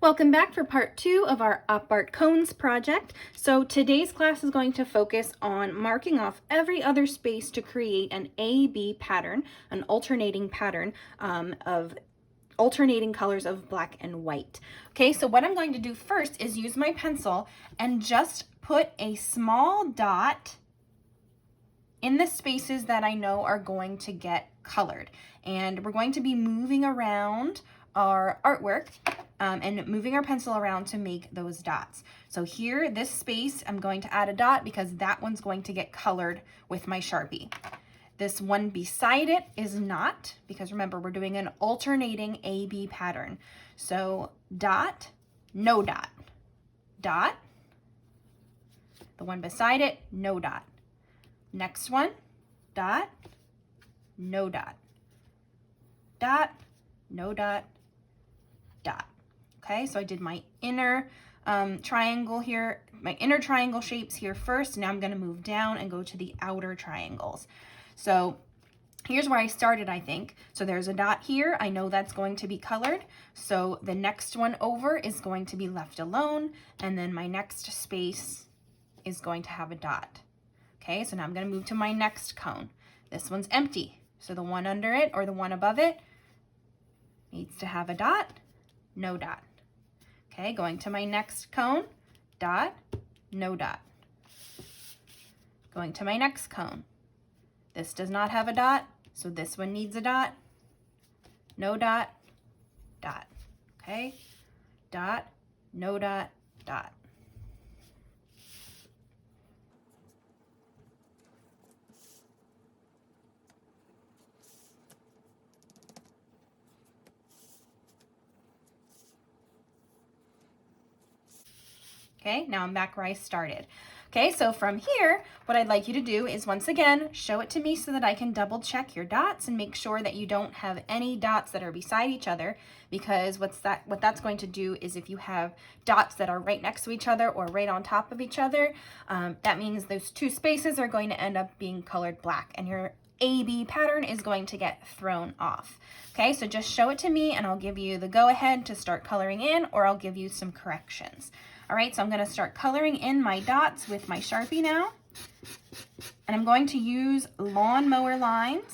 Welcome back for part 2 of our Op Art Cones project. So today's class is going to focus on marking off every other space to create an A-B pattern, an alternating pattern of alternating colors of black and white. Okay, so what I'm going to do first is use my pencil and just put a small dot in the spaces that I know are going to get colored. And we're going to be moving around our artwork and moving our pencil around to make those dots. So here, this space, I'm going to add a dot because that one's going to get colored with my Sharpie. This one beside it is not, because remember, we're doing an alternating A-B pattern. So dot, no dot, dot, the one beside it, no dot. Next one, dot, no dot, dot, no dot, dot. Okay, so I did my inner triangle here, my inner triangle shapes here first. Now I'm going to move down and go to the outer triangles. So here's where I started, I think. So there's a dot here. I know that's going to be colored. So the next one over is going to be left alone. And then my next space is going to have a dot. Okay, so now I'm going to move to my next cone. This one's empty. So the one under it or the one above it needs to have a dot, no dot. Okay, going to my next cone, dot, no dot. Going to my next cone. This does not have a dot, so this one needs a dot, no dot, dot. Okay, dot, no dot, dot. Okay, now I'm back where I started. Okay, so from here, what I'd like you to do is once again, show it to me so that I can double check your dots and make sure that you don't have any dots that are beside each other, because what that's going to do is if you have dots that are right next to each other or right on top of each other, that means those two spaces are going to end up being colored black and your A-B pattern is going to get thrown off. Okay, so just show it to me and I'll give you the go-ahead to start coloring in, or I'll give you some corrections. All right, so I'm going to start coloring in my dots with my Sharpie now. And I'm going to use lawnmower lines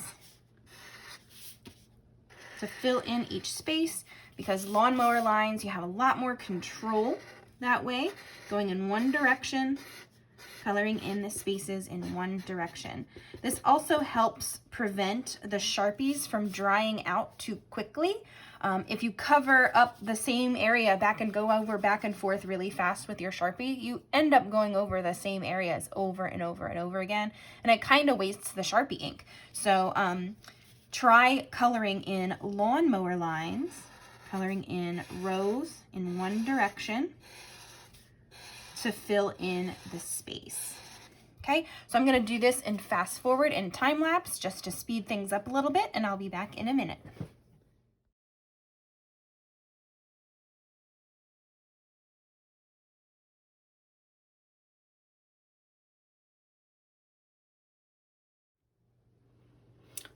to fill in each space, because lawnmower lines, you have a lot more control that way, going in one direction, coloring in the spaces in one direction. This also helps prevent the Sharpies from drying out too quickly. If you cover up the same area back and forth really fast with your Sharpie, you end up going over the same areas over and over and over again, and it kind of wastes the Sharpie ink. So try coloring in lawnmower lines, coloring in rows in one direction to fill in the space. Okay, so I'm going to do this in fast forward and time lapse just to speed things up a little bit, and I'll be back in a minute.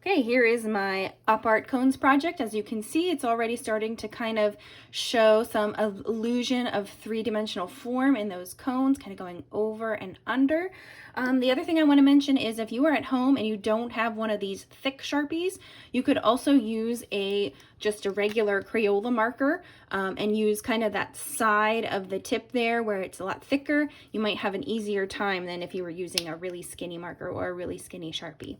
Okay, here is my Op Art Cones project. As you can see, it's already starting to kind of show some illusion of three-dimensional form in those cones, kind of going over and under. The other thing I want to mention is if you are at home and you don't have one of these thick Sharpies, you could also use just a regular Crayola marker and use kind of that side of the tip there where it's a lot thicker. You might have an easier time than if you were using a really skinny marker or a really skinny Sharpie.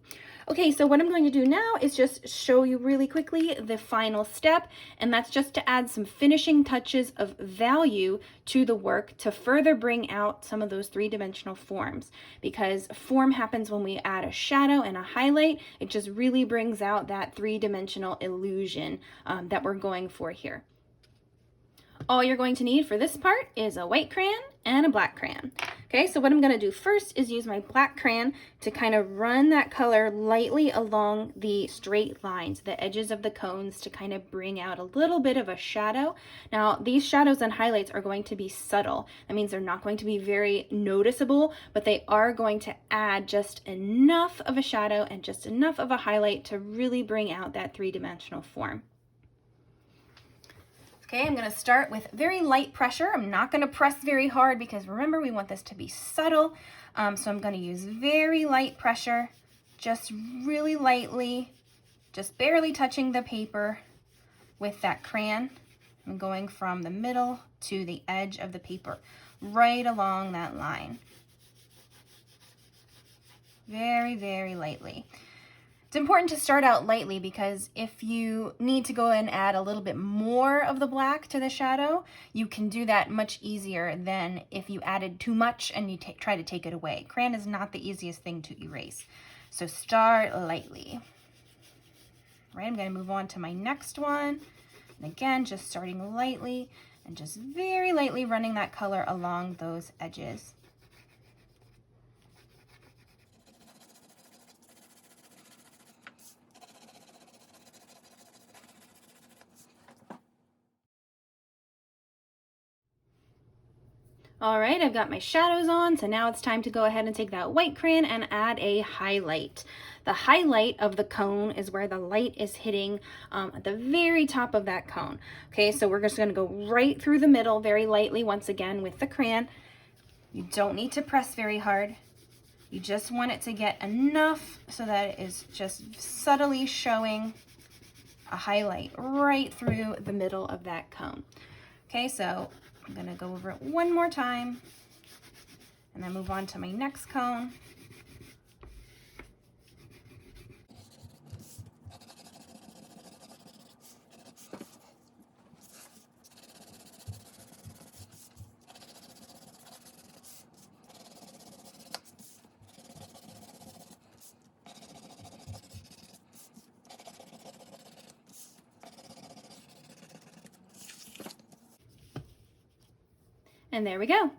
Okay, so what I'm going to do now is just show you really quickly the final step, and that's just to add some finishing touches of value to the work to further bring out some of those three-dimensional forms, because form happens when we add a shadow and a highlight. It just really brings out that three-dimensional illusion that we're going for here. All you're going to need for this part is a white crayon and a black crayon. Okay, so what I'm going to do first is use my black crayon to kind of run that color lightly along the straight lines, the edges of the cones, to kind of bring out a little bit of a shadow. Now, these shadows and highlights are going to be subtle. That means they're not going to be very noticeable, but they are going to add just enough of a shadow and just enough of a highlight to really bring out that three-dimensional form. Okay, I'm going to start with very light pressure. I'm not going to press very hard because remember, we want this to be subtle. So I'm going to use very light pressure, just really lightly, just barely touching the paper with that crayon. I'm going from the middle to the edge of the paper, right along that line. Very, very lightly. It's important to start out lightly because if you need to go and add a little bit more of the black to the shadow, you can do that much easier than if you added too much and you try to take it away. Crayon is not the easiest thing to erase. So start lightly. All right, I'm going to move on to my next one. And again, just starting lightly and just very lightly running that color along those edges. All right, I've got my shadows on, so now it's time to go ahead and take that white crayon and add a highlight. The highlight of the cone is where the light is hitting at the very top of that cone. Okay, so we're just gonna go right through the middle very lightly once again with the crayon. You don't need to press very hard. You just want it to get enough so that it is just subtly showing a highlight right through the middle of that cone. Okay, so I'm going to go over it one more time and then move on to my next cone. And there we go.